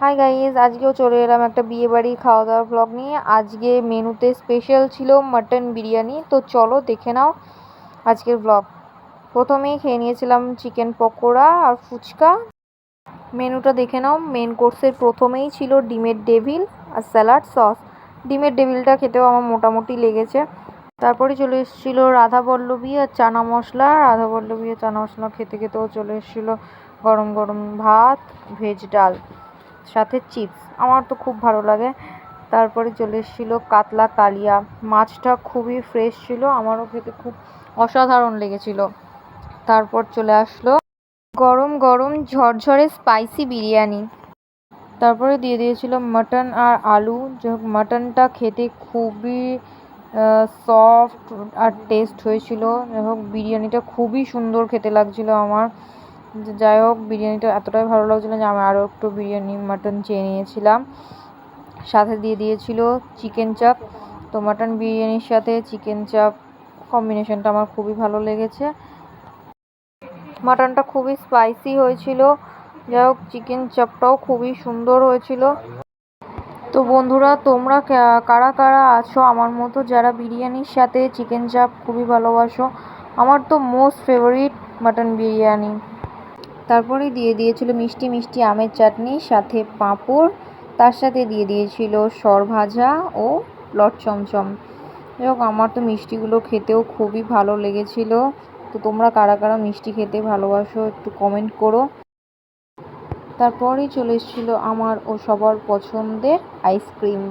Hi guys, আজকেও চলে এলাম একটা বিয়ে বাড়ি খাওয়া দাওয়ার ব্লগ নিয়ে। আজকে মেনুতে স্পেশাল ছিল মাটন বিরিয়ানি। তো চলো দেখে নাও আজকের ব্লগ। প্রথমেই খেয়ে নিয়েছিলাম চিকেন পকোড়া আর ফুচকা। মেনুটা দেখে নাও। মেন কোর্সের প্রথমেই ছিল ডিমের ডেভিল আর স্যালাড সস। ডিমের ডেভিলটা খেতেও আমার মোটামুটি লেগেছে। তারপরে চলে এসেছিলো রাধাবল্লভী আর চানা মশলা। রাধাবল্লভী আর চানা মশলা খেতে খেতেও চলে এসেছিলো গরম গরম ভাত, ভেজ ডাল, সাথে চিপস। আমার তো খুব ভালো লাগে। তারপরে চলে এসেছিলো কাতলা কালিয়া। মাছটা খুবই ফ্রেশ ছিল, আমারও খেতে খুব অসাধারণ লেগেছিল। তারপর চলে আসলো গরম গরম ঝরঝরে স্পাইসি বিরিয়ানি। তারপরে দিয়ে দিয়েছিল মাটন আর আলু। মাটনটা খেতে খুবই সফট আর টেস্ট হয়েছিল। যাই হোক, বিরিয়ানিটা খুবই সুন্দর খেতে লাগছিল আমার। যাই হোক, বিরিয়ানিটা এতটাই ভালো লাগছিলো যে আমি আরও একটু বিরিয়ানি মাটন চেয়ে নিয়েছিলাম। সাথে দিয়ে দিয়েছিল চিকেন চাপ। তো মাটন বিরিয়ানির সাথে চিকেন চাপ কম্বিনেশনটা আমার খুবই ভালো লেগেছে। মাটনটা খুবই স্পাইসি হয়েছিল। যাই হোক, চিকেন চাপটাও খুবই সুন্দর হয়েছিল। তো বন্ধুরা, তোমরা কারা কারা আছো আমার মতো যারা বিরিয়ানির সাথে চিকেন চাপ খুবই ভালোবাসো? আমার তো মোস্ট ফেভারিট মাটন বিরিয়ানি। তারপরে দিয়ে দিয়েছিল মিষ্টি মিষ্টি আমের চাটনি, সাথে পাঁপড়। তার সাথে দিয়ে দিয়েছিল সরভাজা ও লট চমচম। যাই হোক, আমার তো মিষ্টিগুলো খেতেও খুবই ভালো লেগেছিল। তো তোমরা কারা কারা মিষ্টি খেতে ভালোবাসো একটু কমেন্ট করো। তারপরেই চলে এসেছিলো আমার ও সবার পছন্দের আইসক্রিম।